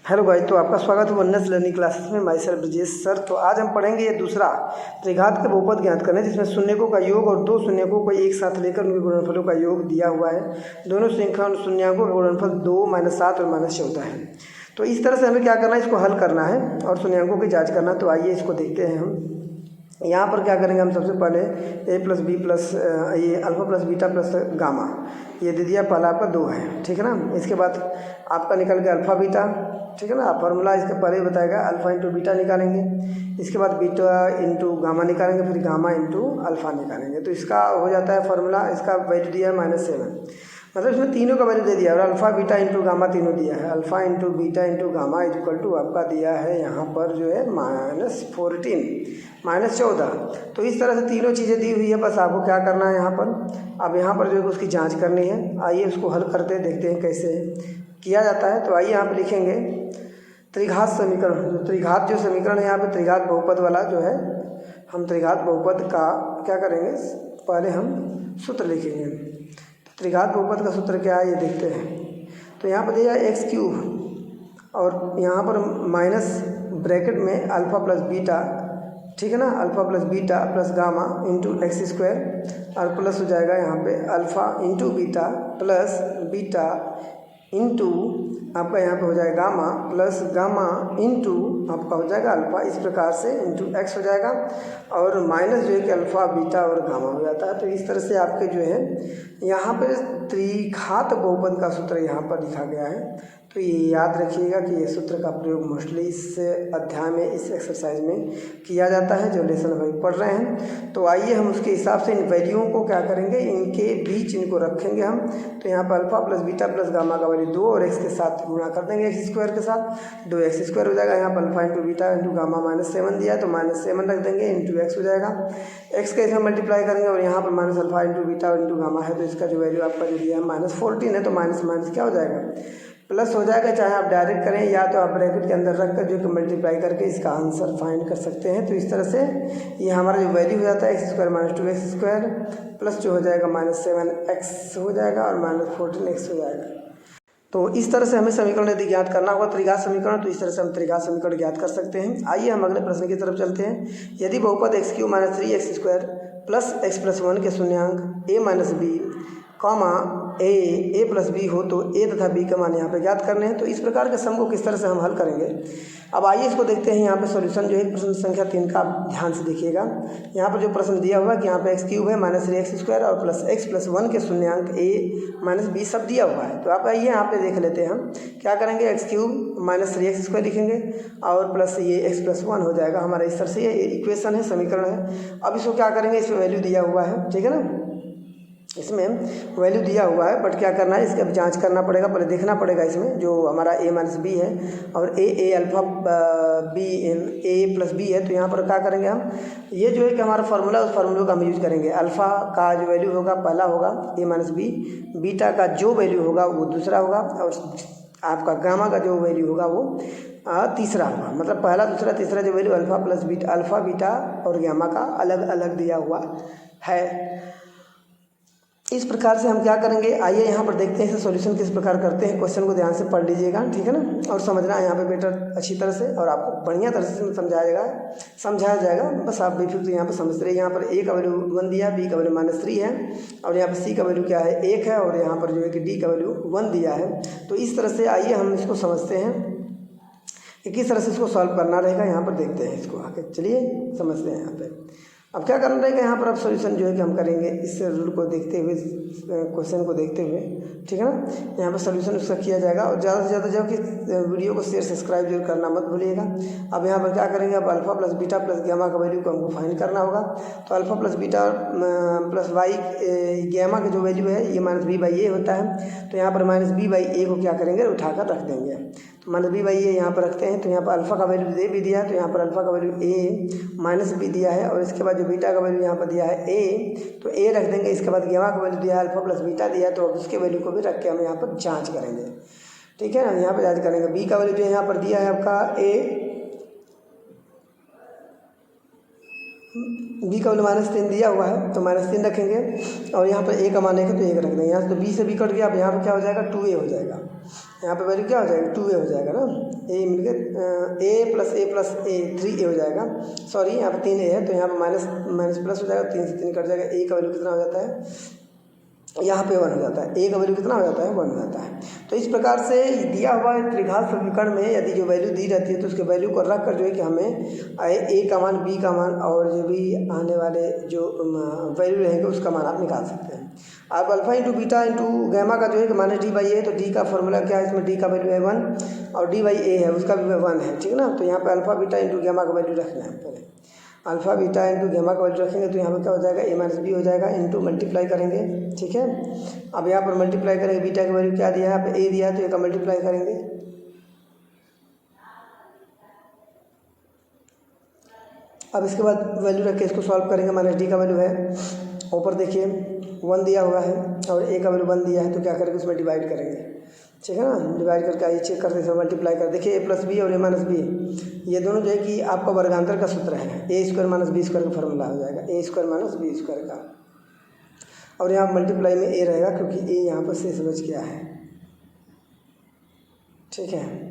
Hello guys, तो आपका स्वागत है वननेस लर्निंग क्लासेस में। My self Brajesh sir. तो आज हम पढ़ेंगे ये दूसरा त्रिघात के बहुपद ज्ञात करने, जिसमें शून्यकों का योग और दो शून्यकों को एक साथ लेकर उनके गुणनफलों का योग दिया हुआ है। दोनों शून्यकों का गुणनफल 2 -7 और -14 है। तो इस तरह से हमें क्या करना है, इसको हल करना है और शून्यकों की जाँच करना। तो आइए इसको देखते हैं हम। यहाँ पर क्या करेंगे हम, सबसे पहले a प्लस बी प्लस ये alpha plus beta plus gamma, ये दे दिया। पहला आपका 2 है, ठीक है ना। इसके बाद आपका निकल गया अल्फ़ा बीटा, ठीक है ना। फार्मूला इसके पहले ही बताएगा, अल्फ़ा इंटू बीटा निकालेंगे। इसके बाद बीटा इंटू गामा निकालेंगे, फिर गामा इंटू अल्फ़ा निकालेंगे। तो इसका हो जाता है फार्मूला, इसका वैल्यू दिया है -7। मतलब इसमें तीनों का वैल्यू दे दिया और अल्फ़ा बीटा इंटू गामा तीनों दिया है। Alpha into beta into gamma is equal to आपका दिया है यहाँ पर जो है -14 -14। तो इस तरह से तीनों चीज़ें दी हुई है। बस आपको क्या करना है यहाँ पर, अब यहाँ पर जो है उसकी जांच करनी है। आइए उसको हल करते हैं, देखते हैं कैसे किया जाता है। तो आइए यहाँ पर लिखेंगे त्रिघात समीकरण। जो त्रिघात जो समीकरण है यहाँ पे त्रिघात बहुपद वाला जो है, हम त्रिघात बहुपद का क्या करेंगे, पहले हम सूत्र लिखेंगे। त्रिघात बहुपद का सूत्र क्या है ये देखते हैं। तो यहाँ पर दिया x³ और यहाँ पर माइनस ब्रैकेट में अल्फ़ा प्लस बीटा, ठीक है ना, alpha plus beta plus gamma into x² और प्लस हो जाएगा यहाँ पे alpha into beta plus beta into आपका यहाँ पे हो जाएगा गामा प्लस गामा इंटू आपका हो जाएगा अल्फ़ा। इस प्रकार से इंटू x हो जाएगा और माइनस जो है कि अल्फ़ा बीटा और गामा हो जाता है। तो इस तरह से आपके जो है यहाँ पर त्रिघात बहुपद का सूत्र यहाँ पर लिखा गया है। तो ये याद रखिएगा कि ये सूत्र का प्रयोग मोस्टली इस अध्याय में, इस एक्सरसाइज में किया जाता है जो लेसन अभी पढ़ रहे हैं। तो आइए हम उसके हिसाब से इन वैल्यूओं को क्या करेंगे, इनके बीच इनको रखेंगे हम। तो यहाँ पर alpha plus beta plus gamma का वैल्यू 2 और x के साथ गुणा कर देंगे, x² के साथ 2x² हो जाएगा। यहाँ पर alpha into beta into gamma -7 दिया है तो -7 रख देंगे इंटू x हो जाएगा। x का इसमें मल्टीप्लाई करेंगे और यहाँ पर minus alpha into beta into gamma है तो इसका जो वैल्यू आपका जो दिया है -14 है। तो माइनस माइनस क्या हो जाएगा, प्लस हो जाएगा। चाहे आप डायरेक्ट करें या तो आप ब्रैकेट के अंदर रख कर जो कि मल्टीप्लाई करके इसका आंसर फाइंड कर सकते हैं। तो इस तरह से ये हमारा जो वैल्यू हो जाता है x² - 2x² प्लस जो हो जाएगा -7x हो जाएगा और -14x हो जाएगा। तो इस तरह से हमें समीकरण यदि ज्ञात करना होगा त्रिघात समीकरण, तो इस तरह से हम त्रिघात समीकरण ज्ञात कर सकते हैं। आइए हम अगले प्रश्न की तरफ चलते हैं। यदि बहुपद x³ - 3x² प्लस x + 1 के शून्यांक a - b comma a plus b हो तो a तथा b का मान यहाँ पे ज्ञात करने हैं। तो इस प्रकार के सम को किस तरह से हम हल करेंगे, अब आइए इसको देखते हैं। यहाँ पे सॉल्यूशन जो है प्रश्न संख्या 3 का आप ध्यान से देखिएगा। यहाँ पर जो प्रश्न दिया हुआ है कि यहाँ पे x³ है -3x² और प्लस x + 1 के शून्यांक a - b सब दिया हुआ है। तो आप आइए यहाँ पे देख लेते हैं हम क्या करेंगे, x³ - 3x² लिखेंगे और प्लस ये x + 1 हो जाएगा हमारा। इस तरह से ये इक्वेशन है, समीकरण है। अब इसको क्या करेंगे, इसमें वैल्यू दिया हुआ है, ठीक है ना, इसमें वैल्यू दिया हुआ है। बट क्या करना है, इसका जांच करना पड़ेगा, पहले देखना पड़ेगा इसमें जो हमारा a - b है और a alpha b a plus b है। तो यहाँ पर क्या करेंगे हम, ये जो है कि हमारा फार्मूला, उस फार्मूले का हम यूज करेंगे। अल्फ़ा का जो वैल्यू होगा पहला होगा a - b, बीटा का जो वैल्यू होगा वो दूसरा होगा और आपका गामा का जो वैल्यू होगा वो तीसरा होगा। मतलब पहला दूसरा तीसरा जो value alpha plus beta, alpha beta और गामा का अलग अलग दिया हुआ है। इस प्रकार से हम क्या करेंगे, आइए यहाँ पर देखते हैं इसे सॉल्यूशन किस प्रकार करते हैं। क्वेश्चन को ध्यान से पढ़ लीजिएगा, ठीक है ना, और समझना है यहाँ पे बेटर अच्छी तरह से और आपको बढ़िया तरह से समझाया जाएगा। बस आप बेफिक्र यहाँ पर समझते रहिए। यहाँ पर a का वैल्यू 1 दिया, b का वैल्यू -3 है और यहाँ पर c का वैल्यू क्या है 1 है और यहाँ पर जो है कि d का वैल्यू 1 दिया है। तो इस तरह से आइए हम इसको समझते हैं कि किस तरह से इसको सॉल्व करना रहेगा। यहाँ पर देखते हैं इसको आके, चलिए समझते हैं यहाँ पे। अब क्या करना रहेगा, यहाँ पर अब सॉल्यूशन जो है कि हम करेंगे इस रूल को देखते हुए, क्वेश्चन को देखते हुए, ठीक है ना। यहाँ पर सॉल्यूशन उसका किया जाएगा और ज़्यादा से ज़्यादा जो कि वीडियो को शेयर सब्सक्राइब जरूर करना मत भूलिएगा। अब यहाँ पर क्या करेंगे, अब alpha plus beta plus gamma का वैल्यू को हमको फाइंड करना होगा। तो alpha plus beta plus y gamma की जो वैल्यू है ये -b/a होता है। तो यहाँ पर -b/a को क्या करेंगे, उठाकर रख देंगे। तो -b/a यहाँ पर रखते हैं। तो यहाँ पर अल्फ़ा का वैल्यू a भी दिया है, तो यहाँ पर अल्फ़ा का वैल्यू a - b दिया है और इसके बाद जो बीटा का वैल्यू यहाँ पर दिया है a, तो a रख देंगे। इसके बाद गामा का वैल्यू दिया है अल्फ़ा प्लस बीटा दिया है, तो अब उसके वैल्यू को भी रख के हम यहाँ पर जांच करेंगे, ठीक है ना। यहाँ पर जांच करेंगे, b का वैल्यू जो यहाँ पर दिया है आपका a बी का वैल्यू -3 दिया हुआ है तो -3 रखेंगे, और यहाँ पर ए का मान 1 है तो 1 रख देंगे। यहाँ से तो बी से बी कट गया, अब यहाँ पर क्या हो जाएगा 2a हो जाएगा। यहाँ पे वैल्यू क्या हो जाएगा 2a हो जाएगा ना, ए मिलकर a प्लस a 3a हो जाएगा। सॉरी यहाँ पे 3a है तो यहाँ पे माइनस प्लस हो जाएगा, 3 से 3 कट जाएगा। a का वैल्यू कितना हो जाता है, यहाँ पे 1 हो जाता है। a का वैल्यू कितना हो जाता है 1 हो जाता है। तो इस प्रकार से दिया हुआ त्रिघात समीकरण में यदि जो वैल्यू दी रहती है तो उसके वैल्यू को रख कर जो है कि हमें a का मान, b का मान और जो भी आने वाले जो वैल्यू रहेंगे उसका मान आप निकाल सकते हैं। अब alpha into beta into gamma का जो है कि -d/a, तो d का फॉर्मूला क्या है, इसमें d का वैल्यू है 1 और d/a है उसका भी 1 है, ठीक है ना। तो यहाँ पे अल्फा बीटा इंटू गैमा का वैल्यू रखना है। पहले अल्फा बीटा इंटू गैमा का वैल्यू रखेंगे तो यहाँ पर क्या हो जाएगा a - b हो जाएगा, इंटू मल्टीप्लाई करेंगे, ठीक है। अब यहाँ पर मल्टीप्लाई करेंगे, बीटा का वैल्यू क्या दिया है, यहाँ पे a दिया है तो a का मल्टीप्लाई करेंगे। अब इसके बाद वैल्यू रख के इसको सॉल्व करेंगे। -d का वैल्यू है, ऊपर देखिए 1 दिया हुआ है और a का वैल्यू 1 दिया है तो क्या करेंगे उसमें डिवाइड करेंगे, ठीक है ना। डिवाइड करके आइए चेक करते हैं, मल्टीप्लाई कर देखिए a प्लस बी और a - b ये दोनों जो है कि आपका वर्गांतर का सूत्र है, a² - b² का फॉर्मूला हो जाएगा, a² - b² का। और यहाँ मल्टीप्लाई में a रहेगा क्योंकि a यहाँ पर शेष बच गया है, ठीक है।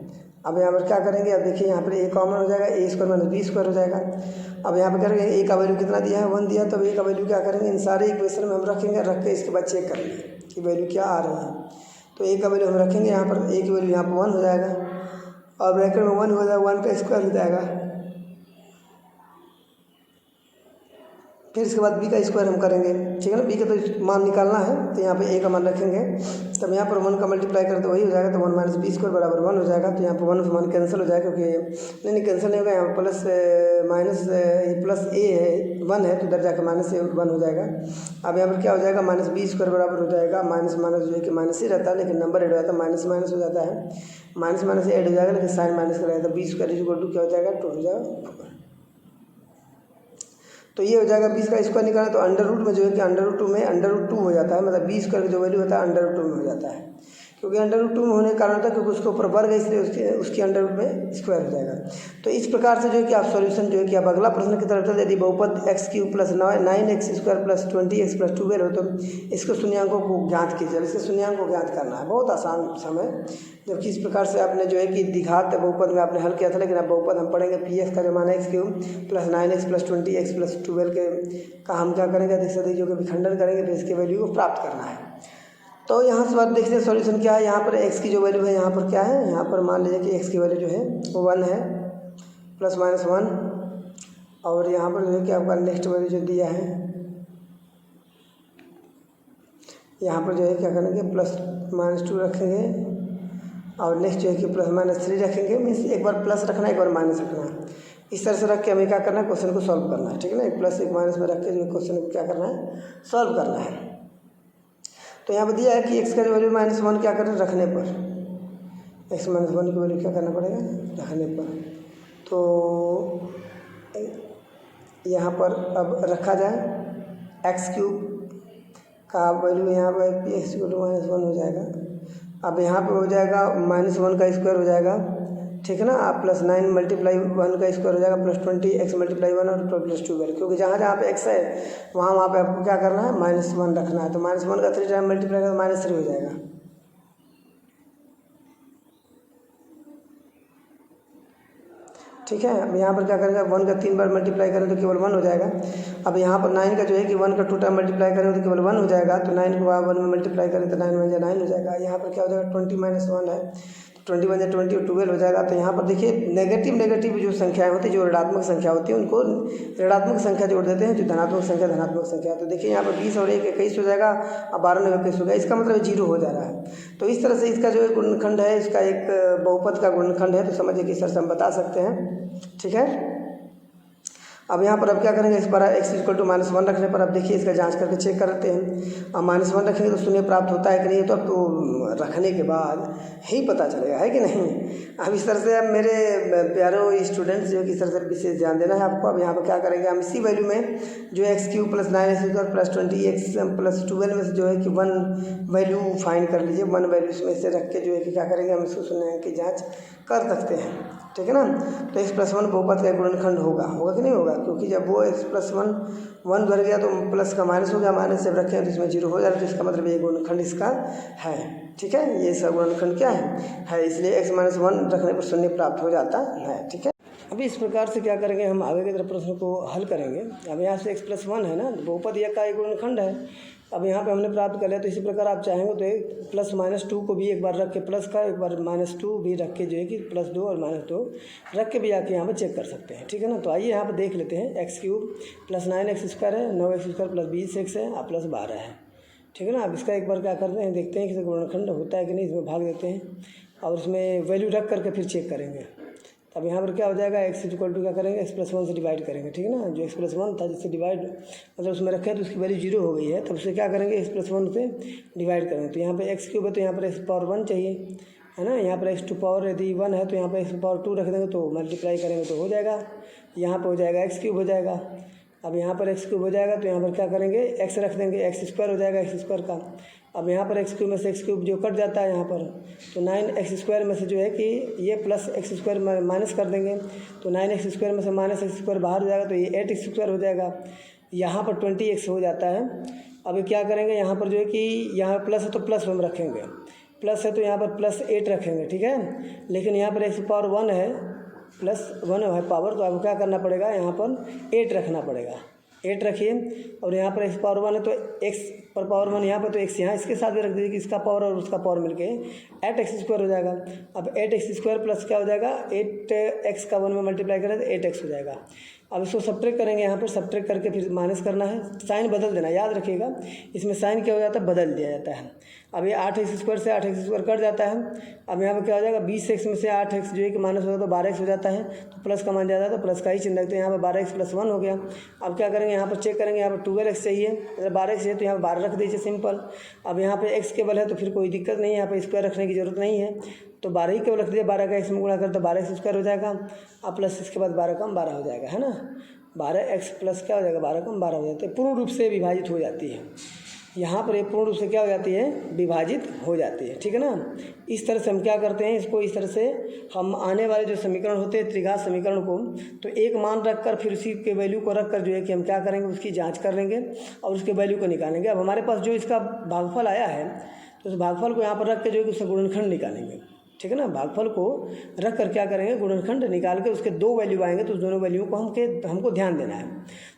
अब यहाँ पर क्या करेंगे, अब देखिए यहाँ पर a कॉमन हो जाएगा, a² - b² हो जाएगा। अब यहाँ पर करेंगे a का वैल्यू कितना दिया है 1 दिया, तब a का वैल्यू क्या करेंगे, इन सारे इक्वेशन में हम रखेंगे, रख के इसके बाद चेक करेंगे कि वैल्यू क्या आ रही है। तो a का वैल्यू हम रखेंगे यहाँ पर, a की वैल्यू यहाँ पर 1 हो जाएगा और ब्रैकेट में 1 हो जाएगा, 1 का स्क्वायर हो जाएगा। फिर इसके बाद b का स्क्वायर हम करेंगे, ठीक है ना। b का तो मान निकालना है तो यहाँ पे a का मान रखेंगे, तब यहाँ पर 1 का मल्टीप्लाई करें तो वही हो जाएगा, तो 1 - b² बराबर 1 हो जाएगा। तो यहाँ पर 1 से 1 कैंसिल हो जाएगा क्योंकि नहीं कैंसिल नहीं होगा, यहाँ पर प्लस a है 1 है तो इधर जाकर -1 हो जाएगा। अब यहाँ पर क्या हो जाएगा, -b² बराबर हो जाएगा, माइनस जो है कि माइनस ही रहता है लेकिन नंबर ऐड हो जाता है, माइनस हो जाता है, माइनस ऐड हो जाएगा लेकिन साइन माइनस का रहेगा, b² = क्या हो जाएगा 2 हो जाएगा। तो ये हो जाएगा 20 का स्क्वायर निकालना तो अंडर रूट में जो है कि √2 में √2 हो जाता है, मतलब b² का जो वैल्यू होता है √2 में हो जाता है, क्योंकि √2 में होने के कारण होता है क्योंकि उसके ऊपर वर्ग है इसलिए उसकी अंडर रूट में स्क्वायर हो जाएगा। तो इस प्रकार से जो है कि आप सॉल्यूशन जो है कि आप अगला प्रश्न की तरफ चलते, यदि बहुपद x³ + 9x² + 20x + 12 हो तो इसके शून्यांकों को ज्ञात कीजिए। इसके शून्यांक को ज्ञात करना है, बहुत आसान समय, जबकि इस प्रकार से आपने जो है कि द्विघात बहुपद में आपने हल किया था, लेकिन अब बहुपद हम पढ़ेंगे px का जो मान है x³ + 9x + 20x + 12 का हम क्या करेंगे, अधिक से अधिक जो कि विखंडन करेंगे फिर इसके वैल्यू को प्राप्त करना है। तो यहाँ से बात देखते हैं सॉल्यूशन क्या है। यहाँ पर x की जो वैल्यू है यहाँ पर क्या है, यहाँ पर मान लीजिए कि x की वैल्यू जो है वो 1 है ±1, और यहाँ पर जो है कि आपका नेक्स्ट वैल्यू जो दिया है यहाँ पर जो है क्या करेंगे +-2 रखेंगे और नेक्स्ट जो है कि +-3 रखेंगे। मीन्स एक बार प्लस रखना है एक बार माइनस रखना है, इस तरह से रख के हमें क्या करना है क्वेश्चन को सॉल्व करना है, ठीक है ना। एक प्लस एक माइनस में रख के जो क्वेश्चन को क्या करना है सॉल्व करना है। तो यहाँ पर दिया है कि x का जो वैल्यू -1 क्या करें रखने पर, x - 1 की वैल्यू क्या करना पड़ेगा रखने पर। तो यहाँ पर अब रखा जाए x³ का वैल्यू यहाँ पर x = -1 हो जाएगा। अब यहाँ पे हो जाएगा -1 का स्क्वायर हो जाएगा, ठीक है ना। आप +9 × 1 का स्क्वायर हो जाएगा +20x × 1 और +12, क्योंकि जहाँ जहाँ पे x है वहाँ पे आपको क्या करना है -1 रखना है। तो -1 का 3 टाइम मल्टीप्लाई करें तो -3 हो जाएगा, ठीक है। अब यहाँ पर क्या करेंगे 1 का 3 बार मल्टीप्लाई करें तो केवल 1 हो जाएगा। अब यहाँ पर 9 का जो है कि 1 का 2 टाइम मल्टीप्लाई करें तो केवल 1 हो जाएगा। तो 9 को 1 में मल्टीप्लाई करें तो 9 × 9 हो जाएगा। यहाँ पर क्या हो जाएगा 20 - 1 है, 20 × 20 और 12 हो जाएगा। तो यहाँ पर देखिए नेगेटिव जो संख्याएं होती है, जो ऋणात्मक संख्या होती है उनको ऋणात्मक संख्या जोड़ देते हैं, जो धनात्मक संख्या। तो देखिए यहाँ पर 20 और 1 21 हो जाएगा, अब 12 9 21 हो गया, इसका मतलब 0 हो जा रहा है। तो इस तरह से इसका जो एक गुणनखंड है, इसका एक बहुपद का गुणनखंड है, तो समझिए कि इस तरह से हम बता सकते हैं, ठीक है। अब यहाँ पर अब क्या करेंगे, इस पर x = -1 रखने पर अब देखिए इसका जांच करके चेक करते हैं। अब -1 रखेंगे तो शून्य प्राप्त होता है कि नहीं, तो अब तो रखने के बाद ही पता चलेगा, है कि नहीं। अब इस तरह से अब मेरे प्यारे स्टूडेंट्स जो कि इस तरह से विशेष ध्यान देना है आपको। अब यहाँ पर क्या करेंगे हम इसी वैल्यू में जो x³ + 9x² + 20x + 12 में से जो है कि 1 वैल्यू फाइंड कर लीजिए। 1 वैल्यू में से रख के जो है कि क्या करेंगे हम इसको शून्यांक की जाँच कर सकते हैं, ठीक है ना। तो x+1 बहुपद का एक गुणनखंड होगा कि नहीं होगा, क्योंकि जब वो x+1 1 भर गया तो प्लस का माइनस हो गया, माइनस जब रखें तो इसमें 0 हो जाएगा, तो इसका मतलब ये गुणनखंड इसका है। ठीक है, ये इसका गुणनखंड क्या है, इसलिए x-1 रखने पर शून्य प्राप्त हो जाता है। ठीक है, अभी इस प्रकार से क्या करेंगे, हम आगे की तरफ प्रश्न को हल करेंगे। अब यहाँ से x+1 है ना, बहुपद यह का एक गुणनखंड है। अब यहाँ पे हमने प्राप्त कर लिया, तो इसी प्रकार आप चाहेंगे तो +-2 को भी एक बार रख के प्लस का, एक बार -2 भी रख के जो है कि +2 और -2 रख के भी आके यहाँ पे चेक कर सकते हैं। ठीक है ना। तो आइए यहाँ पे देख लेते हैं, x³ + 9x² है, 9x² + 20x है और +12 है। ठीक है ना। अब इसका एक बार क्या करते हैं, देखते हैं कि गुणनखंड होता है कि नहीं, इसमें भाग देते हैं और इसमें वैल्यू रख करके फिर चेक करेंगे। अब यहाँ पर क्या हो जाएगा, x = क्या करेंगे, x+1 से डिवाइड करेंगे। ठीक है ना, जो x+1 था जिससे डिवाइड मतलब उसमें रखें तो उसकी वैल्यू 0 हो गई है, तब उससे क्या करेंगे, x+1 से डिवाइड करेंगे। तो यहाँ पे x³ है तो यहाँ पर x⁴ चाहिए, है ना। यहाँ पर x⁴ यदि 1 है तो यहाँ पर x⁴ रख देंगे तो मल्टीप्लाई करेंगे तो हो जाएगा, यहाँ पर हो जाएगा x³ हो जाएगा। अब यहाँ पर x³ हो जाएगा तो यहाँ पर क्या करेंगे, x रख देंगे, x² हो जाएगा x² का। अब यहाँ पर x³ में से x³ जो कट जाता है यहाँ पर, तो 9x² में से जो है कि ये +x² माइनस कर देंगे, तो 9x² में से -x² बाहर हो जाएगा, तो ये 8x² हो जाएगा। यहाँ पर 20x हो जाता है। अब क्या करेंगे, यहाँ पर जो है कि यहाँ प्लस है तो प्लस हम रखेंगे, प्लस है तो यहाँ पर +8 रखेंगे। ठीक है, लेकिन यहाँ पर x⁴ है, +1 है पावर, तो आपको क्या करना पड़ेगा, यहाँ पर 8 रखना पड़ेगा। 8 रखिए और यहाँ पर x⁴ है तो x⁴ यहाँ पर, तो x यहाँ इसके साथ भी रख दीजिए कि इसका पावर और उसका पावर मिलके 8x² हो जाएगा। अब 8x² प्लस क्या हो जाएगा, 8x का 1 में मल्टीप्लाई करें तो 8x हो जाएगा। अब इसको सब्ट्रैक्ट करेंगे, यहाँ पर सब्ट्रैक्ट करके फिर माइनस करना है, साइन बदल देना, याद रखिएगा इसमें साइन क्या हो जाता है, बदल दिया जाता है। अब ये 8x² से 8x² कट जाता है। अब यहाँ पर क्या हो जाएगा, 20x में से 8x जो है कि माइनस होगा तो 12x हो जाता है, तो प्लस का मान जाता है तो प्लस का ही चिन्ह रखते हैं। यहाँ पर 12x + 1 हो गया। अब क्या करेंगे, यहाँ पर चेक करेंगे, यहाँ पर 12x चाहिए, अगर 12x है तो यहाँ पर 12 रख दीजिए, सिंपल। अब यहाँ पे x केवल है तो फिर कोई दिक्कत नहीं है, यहाँ पे स्क्वायर रखने की जरूरत नहीं है, तो 12 ही केवल रख दीजिए। 12 का x में गुणा कर तो 12x² हो जाएगा, अब प्लस इसके बाद 12 कम 12 हो जाएगा, है ना। 12x प्लस क्या हो जाएगा, 12 कम 12 हो जाता है, पूर्ण रूप से विभाजित हो जाती है। यहाँ पर ये पूर्ण रूप से क्या हो जाती है, विभाजित हो जाती है। ठीक है ना। इस तरह से हम क्या करते हैं, इसको इस तरह से हम आने वाले जो समीकरण होते हैं त्रिघात समीकरण को, तो एक मान रख कर फिर उसी के वैल्यू को रख कर जो है कि हम क्या करेंगे, उसकी जांच कर लेंगे और उसके वैल्यू को निकालेंगे। अब हमारे पास जो इसका भागफल आया है तो उस भागफल को यहाँ पर रख के जो है कि उसका गुणनखंड निकालेंगे। ठीक है ना, भागफल को रख कर क्या करेंगे, गुणनखंड निकाल के उसके 2 वैल्यू आएंगे, तो उस दोनों वैल्यू को हमको ध्यान देना है।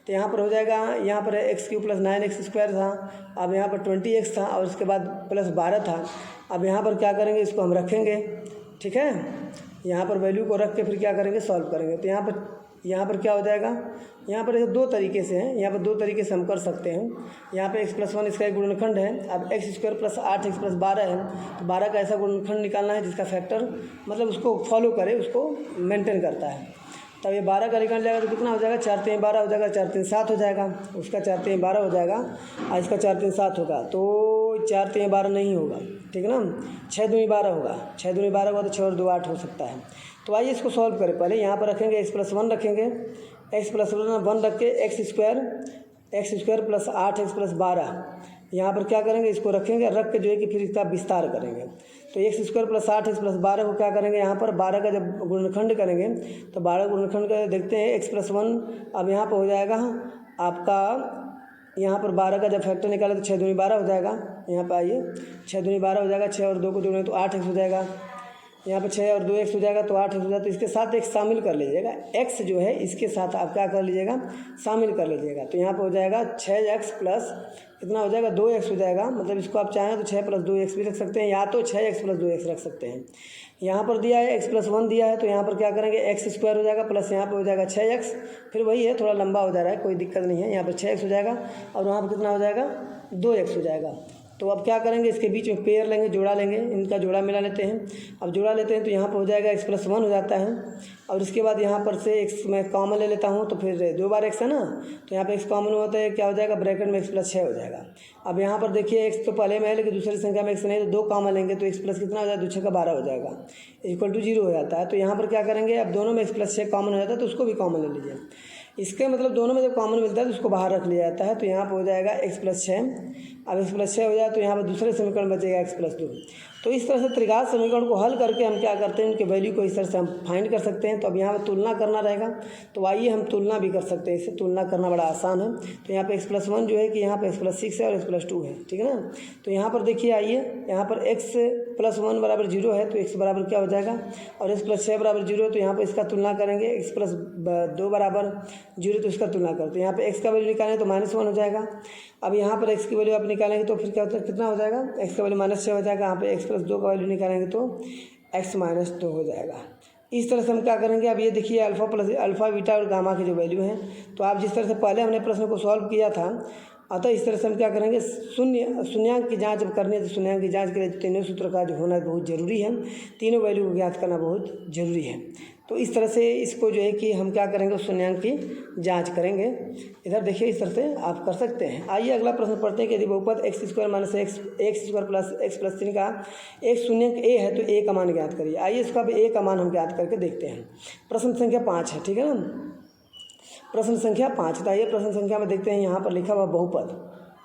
तो यहाँ पर हो जाएगा, यहाँ पर x³ + 9x² था, अब यहाँ पर 20x था और उसके बाद +12 था। अब यहाँ पर क्या करेंगे, इसको हम रखेंगे। ठीक है, यहाँ पर वैल्यू को रख के फिर क्या करेंगे, सॉल्व करेंगे। तो यहाँ पर क्या हो जाएगा, यहाँ पर 2 तरीके से हैं, यहाँ पर 2 तरीके से हम कर सकते हैं। यहाँ पे x+1 इसका एक गुणनखंड है। अब x² + 8x + 12 है, तो 12 का ऐसा गुणनखंड निकालना है जिसका फैक्टर मतलब उसको फॉलो करे, उसको मेंटेन करता है। तब ये 12 का निकल जाएगा तो कितना हो जाएगा, 4 × 3 = 12 हो जाएगा, 4 × 3 = 7 हो जाएगा, उसका 4 × 3 = 12 हो जाएगा और इसका 4 × 3 = 7 होगा। तो 4 × 3 = 12 नहीं होगा, ठीक है ना, 6 × 2 = 12 होगा, 6 × 2 = 12 होगा तो 6 और 2 = 8 हो सकता है। तो आइए इसको सॉल्व करें। पहले यहाँ पर रखेंगे x+1 रखेंगे, x+1 रख के x² + 8x + 12, यहाँ पर क्या करेंगे, इसको रखेंगे, रख के जो है कि फिर इसका विस्तार करेंगे। तो x² + 8x + 12 को क्या करेंगे, यहाँ पर 12 का जब गुणनखंड करेंगे तो 12 गुणनखंड का देखते हैं x+1। अब यहाँ पर हो जाएगा आपका, यहाँ पर 12 का जब फैक्टर निकाले तो 6 × 2 = 12 हो जाएगा। यहाँ पर आइए, 6 × 2 = 12 हो जाएगा, 6 और 2 को जोड़ें तो 8x हो जाएगा। यहाँ पर 6 और 2x हो जाएगा तो 8x हो जाएगा। तो इसके साथ x शामिल कर लीजिएगा, x जो है इसके साथ आप क्या कर लीजिएगा, शामिल कर लीजिएगा। तो यहाँ पर हो जाएगा 6x प्लस कितना हो जाएगा, 2x हो जाएगा। मतलब इसको आप चाहें तो 6 + 2x भी रख सकते हैं, या तो 6x + 2x रख सकते हैं। यहाँ पर दिया है x+1 दिया है, तो यहाँ पर क्या करेंगे, x² हो जाएगा प्लस यहाँ पर हो जाएगा 6x, फिर वही है, थोड़ा लंबा हो जा रहा है, कोई दिक्कत नहीं है। यहाँ पर 6x हो जाएगा और वहाँ पर कितना हो जाएगा, 2x हो जाएगा। तो अब क्या करेंगे, इसके बीच में पेयर लेंगे, जोड़ा लेंगे, इनका जोड़ा मिला लेते हैं। अब जोड़ा लेते हैं तो यहाँ पर हो जाएगा x+1 हो जाता है और इसके बाद यहाँ पर से x मैं कॉमन ले लेता हूँ, तो फिर 2 बार x है ना, तो यहाँ पे x कॉमन होता है, क्या हो जाएगा, ब्रैकेट में x + 6 हो जाएगा। अब यहाँ पर देखिए x तो पहले में है लेकिन दूसरी संख्या में x नहीं, तो 2 कॉमन लेंगे तो x प्लस कितना हो जाएगा, 2 × 6 = 12 हो जाएगा, = 0 हो जाता है। तो यहाँ पर क्या करेंगे, अब दोनों में x + 6 कॉमन हो जाता है तो उसको भी कॉमन ले लीजिए। इसके मतलब दोनों में जब कॉमन मिलता है तो उसको बाहर रख लिया जाता है। तो यहाँ पर हो जाएगा x + 6। अब x + 6 हो जाए तो यहाँ पर दूसरे समीकरण बचेगा x + 2। तो इस तरह से त्रिघात समीकरण को हल करके हम क्या करते हैं, उनके वैल्यू को इस तरह से हम फाइंड कर सकते हैं। तो अब यहाँ पर तुलना करना रहेगा, तो आइए हम तुलना भी कर सकते हैं। इससे तुलना करना बड़ा आसान है। तो यहाँ पे x+1 जो है कि यहाँ पे x+6 है और x+2 है, ठीक है ना। तो यहाँ पर देखिए, आइए यहाँ पर x+1 बराबर 0 है, तो x बराबर क्या हो जाएगा, और x+6 बराबर 0 है, तो यहाँ पर इसका तुलना करेंगे। x+2 बराबर 0, तो इसका तुलना करते हैं। यहाँ पे x का वैल्यू निकालें तो -1 हो जाएगा। अब यहाँ पर x की वैल्यू आप निकालेंगे तो फिर क्या होता है, कितना हो जाएगा, x का वैल्यू -6 हो जाएगा। यहाँ पे x+2 का वैल्यू निकालेंगे तो x -2 हो जाएगा। इस तरह से हम क्या करेंगे, अब ये देखिए अल्फ़ा बीटा और गामा की जो वैल्यू है, तो आप जिस तरह से पहले हमने प्रश्न को सॉल्व किया था, अतः इस तरह से हम क्या करेंगे, शून्यांक की जांच जब करनी है तो शून्यांक की जांच के लिए तीनों सूत्र का जो होना बहुत ज़रूरी है, तीनों वैल्यू को ज्ञात करना बहुत ज़रूरी है। तो इस तरह से इसको जो है कि हम क्या करेंगे, शून्यांक की जांच करेंगे। इधर देखिए, इस तरह से आप कर सकते हैं। आइए अगला प्रश्न पढ़ते हैं कि यदि बहुपद x² - x² प्लस x+3 का एक शून्यांक a है तो a का मान ज्ञात करिए। आइए इसका भी a का मान हम ज्ञात करके देखते हैं। प्रश्न संख्या 5 है, ठीक है ना, प्रश्न संख्या 5। तो आइए प्रश्न संख्या में देखते हैं, यहाँ पर लिखा हुआ बहुपद,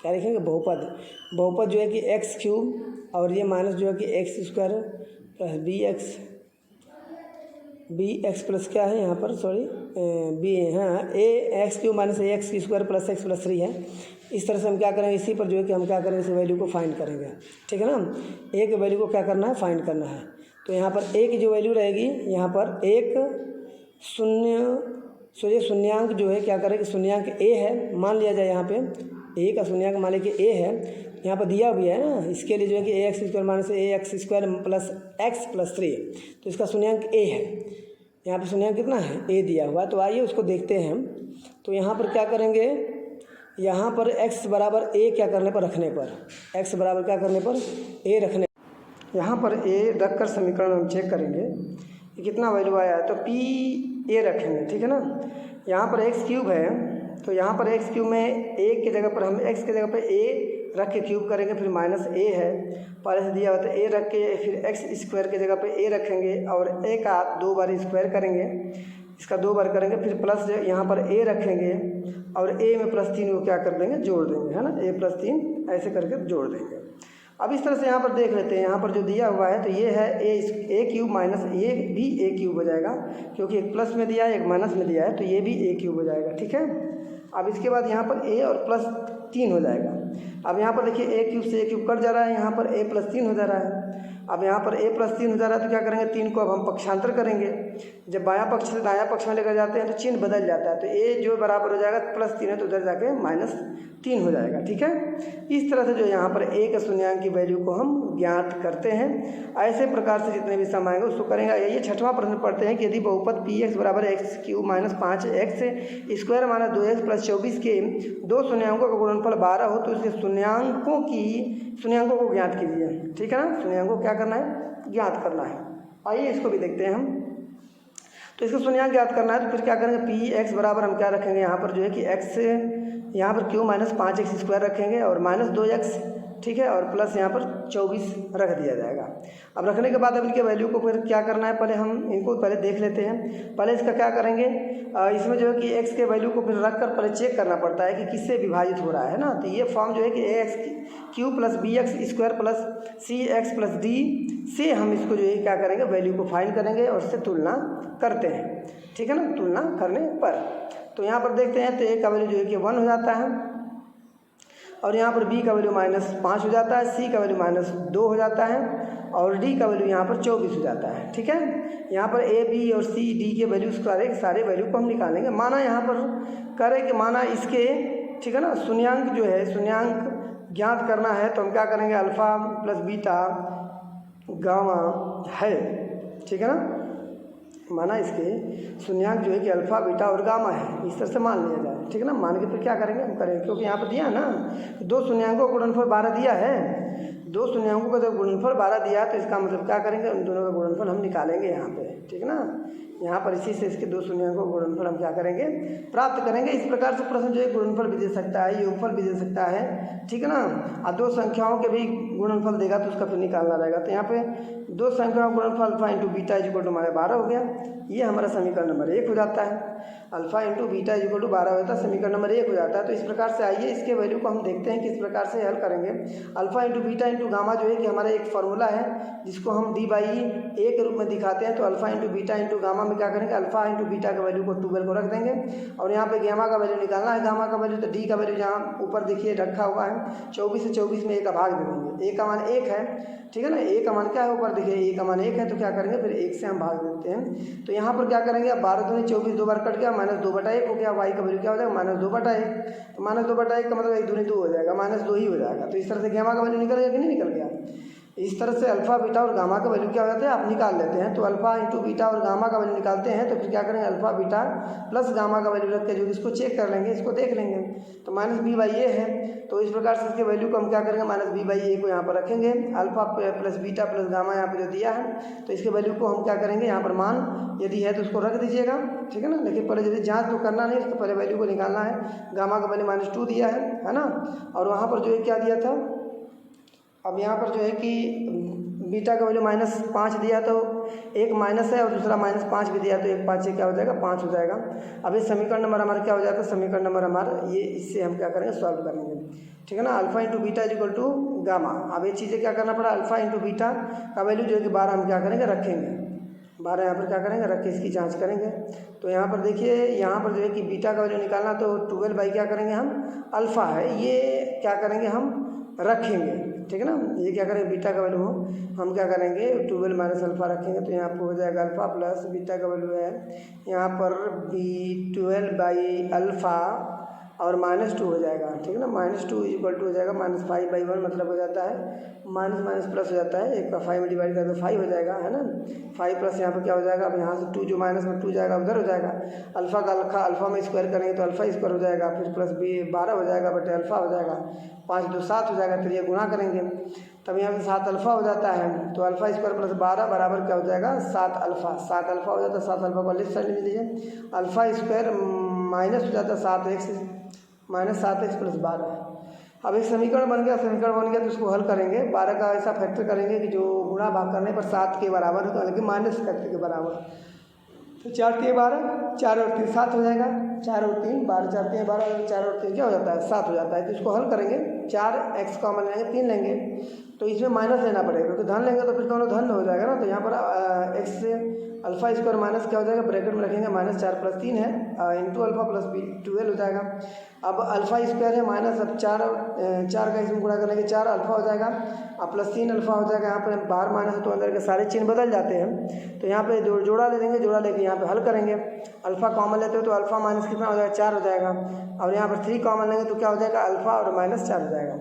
क्या लिखेंगे, बहुपद जो है कि x³ और ये माइनस जो है कि x² प्लस bx प्लस क्या है यहाँ पर, सॉरी b, हाँ x³ minus ax² plus x+3 है। इस तरह से हम क्या करेंगे, इसी पर जो है कि हम क्या करेंगे, इस वैल्यू को फाइंड करेंगे, ठीक है ना। a के वैल्यू को क्या करना है, फाइंड करना है। तो यहाँ पर a की जो वैल्यू रहेगी, यहाँ पर शून्यांक जो है क्या करें कि शून्यांक a है, मान लिया जाए यहाँ पे a का शून्यांक मान लीजिए a है, यहाँ पर दिया भी है ना। इसके लिए जो है कि ax² minus ax² plus x+3, तो इसका शून्यांक a है। यहाँ पर शून्यांक कितना है, a दिया हुआ। तो आइए उसको देखते हैं हम। तो यहाँ पर क्या करेंगे, यहाँ पर x बराबर a क्या करने पर, रखने पर, x बराबर क्या करने पर a रखने, यहाँ पर a रख कर समीकरण हम चेक करेंगे कि कितना वैल्यू आया है। तो p a रखेंगे, ठीक है ना। यहाँ पर x³ है, तो यहाँ पर x³ में a की जगह पर हम x की जगह पर a रख के क्यूब करेंगे, फिर -a है पहले से दिया हुआ, तो a रख के फिर x² की जगह पे a रखेंगे और a का 2 बार स्क्वायर करेंगे, इसका 2 बार करेंगे, फिर प्लस यहाँ पर a रखेंगे और a में +3 को क्या कर देंगे, जोड़ देंगे, है ना, a+3 ऐसे करके जोड़ देंगे। अब इस तरह से यहाँ पर देख लेते हैं, यहाँ पर जो दिया हुआ है तो ये है a³ माइनस ये भी a³ हो जाएगा, क्योंकि एक प्लस में दिया है एक माइनस में दिया है, तो ये भी a³ हो जाएगा, ठीक है। अब इसके बाद यहाँ पर a और +3 हो जाएगा। अब यहाँ पर देखिए a³ से a³ कट जा रहा है, यहाँ पर a+3 हो जा रहा है। अब यहाँ पर a+3 हो जा रहा है, तो क्या करेंगे, 3 को अब हम पक्षांतर करेंगे। जब बायां पक्ष से दायां पक्ष में लेकर जाते हैं तो चिन्ह बदल जाता है, तो a जो बराबर हो जाएगा +3 है तो उधर जाके -3 हो जाएगा, ठीक है। इस तरह से जो यहाँ पर a के शून्यांक की वैल्यू को हम ज्ञात करते हैं। ऐसे प्रकार से जितने भी सम आएंगे उसको करेंगे। ये 6वां प्रश्न पढ़ते हैं कि यदि बहुपद px बराबर x³ minus 5x² minus 2x plus 24 के दो शून्यांकों का गुणनफल 12 हो तो उसके शून्यांकों को ज्ञात कीजिए, ठीक है ना। शून्यांकों को क्या करना है, ज्ञात करना है। आइए इसको भी देखते हैं हम। तो इसका शून्यांक ज्ञात करना है, तो फिर क्या करेंगे, px बराबर हम क्या रखेंगे, यहाँ पर जो है कि x यहाँ पर q माइनस 5x² रखेंगे और -2x, ठीक है, और प्लस यहाँ पर 24 रख दिया जाएगा। अब रखने के बाद अब इनके वैल्यू को फिर क्या करना है, पहले हम इनको पहले देख लेते हैं। पहले इसका क्या करेंगे, इसमें जो है कि x के वैल्यू को फिर रख कर पहले चेक करना पड़ता है कि किससे विभाजित हो रहा है ना। तो ये फॉर्म जो है कि ax³ plus bx² plus cx plus d से हम इसको जो है क्या करेंगे, वैल्यू को फाइंड करेंगे और उससे तुलना करते हैं, ठीक है ना। तुलना करने पर तो यहाँ पर देखते हैं, तो a का वैल्यू जो है कि 1 हो जाता है और यहाँ पर b का वैल्यू -5 हो जाता है, c का वैल्यू -2 हो जाता है और d का वैल्यू यहाँ पर 24 हो जाता है, ठीक है। यहाँ पर a b और c d के वैल्यू सारे वैल्यू को हम निकालेंगे। माना यहाँ पर करें कि माना इसके, ठीक है ना, शून्यांक जो है, शून्यांक ज्ञात करना है, तो हम क्या करेंगे, अल्फ़ा प्लस बीटा गामा है, ठीक है ना। माना इसके शून्यांक जो है कि अल्फ़ा बीटा और गामा है, इस तरह से मान लिया जाए, ठीक है ना। मान के फिर क्या करेंगे, हम करेंगे, क्योंकि यहाँ पर दिया ना, दो शून्यांकों का गुणनफल 12 दिया है, दो शून्यांकों का जब गुणनफल 12 दिया है तो इसका मतलब क्या करेंगे, उन दोनों का गुणनफल हम निकालेंगे यहाँ पे, ठीक है ना। यहाँ पर इसी से इसके दो शून्यांकों का गुणनफल हम क्या करेंगे, प्राप्त करेंगे। इस प्रकार से प्रश्न जो है गुणनफल भी दे सकता है, योगफल भी दे सकता है, ठीक है ना। और दो संख्याओं के भी गुणनफल देगा तो उसका फिर निकालना रहेगा। तो यहाँ पे दो संख्याओं का गुणनफल alpha into beta is equal to हमारे 12 हो गया। ये हमारा समीकरण नंबर 1 हो जाता है। Alpha into beta equal to 12 होता है, समीकरण नंबर 1 हो जाता है। तो इस प्रकार से आइए इसके वैल्यू को हम देखते हैं किस प्रकार से हल करेंगे। Alpha into beta into gamma जो है कि हमारा एक फार्मूला है जिसको हम D/A के रूप में दिखाते हैं। तो alpha into beta into gamma में क्या करेंगे, अल्फ़ा इंटू बीटा का वैल्यू को 12 को रख देंगे और यहाँ पे गामा का वैल्यू निकालना है। गामा का वैल्यू तो D का वैल्यू जहाँ ऊपर देखिए रखा हुआ है 24 से 24 में 1 का भाग दे देंगे। A का मान 1 है, ठीक है ना। A का मान क्या है ऊपर देखिए, A का मान 1 है, तो क्या करेंगे फिर 1 से हम भाग देते हैं। तो यहाँ पर क्या करेंगे, अब 12 दूनी 24 दो बार कट गया, -2/1 हो गया। y का वैल्यू क्या हो जाएगा, -2/1। तो -2/1 का मतलब 1 दूनी 2 हो जाएगा, -2 ही हो जाएगा। तो इस तरह से गामा का वैल्यू निकल गया कि नहीं निकल गया। इस तरह से अल्फ़ा बीटा और गामा का वैल्यू क्या हो जाता है आप निकाल लेते हैं। तो अल्फ़ा इंटू बीटा और गामा का वैल्यू निकालते हैं तो फिर क्या करेंगे, अल्फ़ा बीटा प्लस गामा का वैल्यू रख के जो इसको चेक कर लेंगे, इसको देख लेंगे। तो -b/a है, तो इस प्रकार से इसके वैल्यू को हम क्या करेंगे, -b/a को यहाँ पर रखेंगे। Alpha plus beta plus gamma यहाँ पर जो दिया है तो इसके वैल्यू को हम क्या करेंगे, यहाँ पर मान यदि है तो उसको रख दीजिएगा, ठीक है ना। लेकिन पहले यदि जाँच तो करना नहीं, उसको पहले वैल्यू को निकालना है। गामा का वैल्यू -2 दिया है ना, और वहाँ पर जो है क्या दिया था, अब यहाँ पर जो है कि बीटा का वैल्यू -5 दिया तो एक माइनस है और दूसरा -5 भी दिया तो 1 5 से क्या हो जाएगा 5 हो जाएगा। अब ये समीकरण नंबर हमारा क्या हो जाएगा, समीकरण नंबर हमारा ये, इससे हम क्या करेंगे सॉल्व करेंगे, ठीक है ना। Alpha into beta equal to gamma. अब ये चीज़ें क्या करना पड़ा, अल्फ़ा इंटू बीटा का वैल्यू जो है कि 12 हम क्या करेंगे रखेंगे, 12 यहाँ पर क्या करेंगे रख के इसकी जांच करेंगे। तो यहाँ पर देखिए, यहाँ पर जो है कि बीटा का वैल्यू निकालना तो 12 बाई क्या करेंगे हम, अल्फ़ा है ये क्या करेंगे हम रखेंगे, ठीक है ना। ये क्या करेंगे बीटा का वैल्यू हम क्या करेंगे 12 माइनस अल्फ़ा रखेंगे। तो यहाँ पर हो जाएगा अल्फ़ा प्लस बीटा का वैल्यू है यहाँ पर B12/अल्फ़ा और -2 हो जाएगा, ठीक है ना। -2 इक्वल टू हो जाएगा -5/1 मतलब हो जाता है माइनस प्लस हो जाता है, 1 का 5 में डिवाइड कर दो 5 हो जाएगा, है ना। 5 प्लस यहाँ पर क्या हो जाएगा, अब यहाँ से 2 जो माइनस में 2 जाएगा उधर हो जाएगा। अल्फ़ा का अल्फ़ा में स्क्वायर करेंगे तो अल्फ़ा स्क्वायर हो जाएगा, फिर प्लस B12 हो जाएगा बटे अल्फ़ा हो जाएगा, 5 2 7 हो जाएगा। फिर ये गुणा करेंगे तब यहाँ से 7 अल्फ़ा हो जाता है। तो अल्फ़ा स्क्वायर प्लस 12 बराबर क्या हो जाएगा 7 अल्फ़ा। 7 अल्फ़ा हो जाता है, 7 अल्फ़ा को लेफ्ट साइड में लीजिए, अल्फ़ा स्क्वायर माइनस हो जाता है 7x -7x प्लस 12। अब एक समीकरण बन गया, समीकरण बन गया तो उसको हल करेंगे। 12 का ऐसा फैक्टर करेंगे कि जो गुणा भाग करने पर 7 के बराबर हो, तो हालांकि माइनस फैक्टर के बराबर। तो 4 3 12, 4 और 3 7 हो जाएगा, 4 और 3 12, 4 3 12, 4 और 3 क्या हो जाता है 7 हो जाता है। तो इसको हल करेंगे, 4x कॉमन लेंगे 3 लेंगे तो इसमें माइनस लेना पड़ेगा, क्योंकि धन लेंगे तो फिर दोनों धन हो जाएगा ना। तो यहाँ पर x से अल्फ़ा स्क्वायर माइनस क्या हो जाएगा, ब्रैकेट में रखेंगे -4 प्लस 3 है इंटू अल्फ़ा प्लस B12 हो जाएगा। अब अल्फ़ा स्क्वायर है माइनस, अब 4 का इसमें गुणा करने के 4 अल्फ़ा हो जाएगा, अब प्लस 3 अल्फ़ा हो जाएगा। यहाँ पर बाहर माइनस तो अंदर के सारे चिन्ह बदल जाते हैं। तो यहाँ पे जोड़ा ले लेंगे, जोड़ा लेके यहाँ पे हल करेंगे। अल्फ़ा कॉमन लेते हो तो अल्फ़ा माइनस कितना हो जाएगा 4 हो जाएगा, और यहाँ पर 3 कॉमन लेंगे तो क्या हो जाएगा अल्फ़ा और -4 हो जाएगा।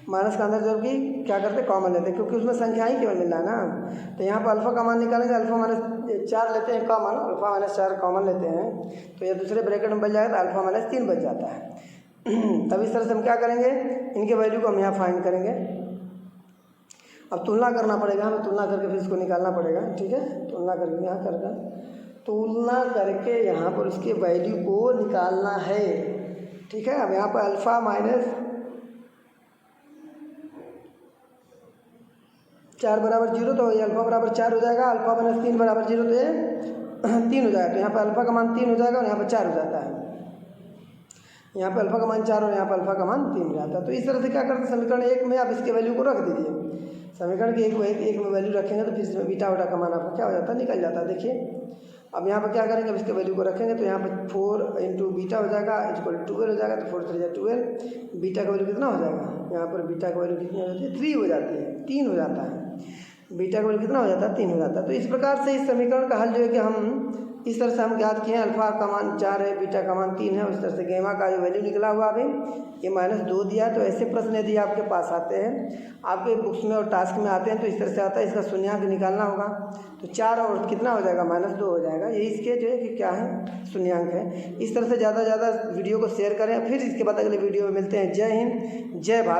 माइनस का अंदर जब कि क्या करते हैं कॉमन लेते हैं, क्योंकि उसमें संख्या ही केवल मिल रहा है ना। तो यहाँ पर अल्फ़ा का मान निकालेंगे, अल्फ़ा -4 लेते हैं कॉमन, अल्फ़ा -4 कॉमन लेते हैं तो ये दूसरे ब्रैकेट में बच जाएगा तो अल्फ़ा -3 बच जाता है। तब इस तरह से हम क्या करेंगे, इनके वैल्यू को हम यहाँ फाइंड करेंगे। अब तुलना करना पड़ेगा, हमें तुलना करके फिर इसको निकालना पड़ेगा, ठीक है। तुलना करके यहाँ करके तुलना करके यहाँ पर उसके वैल्यू को निकालना है, ठीक है। अब यहाँ पर अल्फ़ा -4 बराबर 0 तो ये अल्फ़ा बराबर 4 हो जाएगा, अल्फ़ा -3 बराबर 0 तो ये 3 हो जाएगा। तो यहाँ पर अल्फ़ा का मान 3 हो जाएगा और यहाँ पर 4 हो जाता है। यहाँ पे अल्फ़ा का मान 4 और यहाँ पर अल्फ़ा का मान 3 हो जाता है। तो इस तरह से क्या करते हैं, समीकरण 1 में आप इसके वैल्यू को रख दीजिए। समीकरण के एक में वैल्यू रखेंगे तो फिर इसमें बीटा वटा का मान आपका क्या हो जाता है निकल जाता है। देखिए अब यहाँ पर क्या करेंगे, अब इसके वैल्यू को रखेंगे तो यहाँ पर 4 इंटू बीटा हो जाएगा इक्वल 12 हो जाएगा। तो 4 3 12, बीटा का वैल्यू कितना हो जाएगा, यहाँ पर बीटा का वैल्यू कितनी हो जाती है 3 हो जाती है, 3 हो जाता है। बीटा का वैल्यू कितना हो जाता है 3 हो जाता है। तो इस प्रकार से इस समीकरण का हल जो है कि हम इस तरह से हम ज्ञात किए हैं। अल्फ़ा का मान 4 है, बीटा का मान 3 है, और इस तरह से गामा का जो वैल्यू निकला हुआ अभी ये -2 दिया। तो ऐसे प्रश्न यदि आपके पास आते हैं, आपके बुक्स में और टास्क में आते हैं तो इस तरह से आता है, इसका शून्यांक निकालना होगा। तो 4 और कितना हो जाएगा -2 हो जाएगा। यही इसके जो है कि क्या है शून्यांक है। इस तरह से ज़्यादा से ज़्यादा वीडियो को शेयर करें। फिर इसके बाद अगले वीडियो में मिलते हैं। जय हिंद, जय भारत।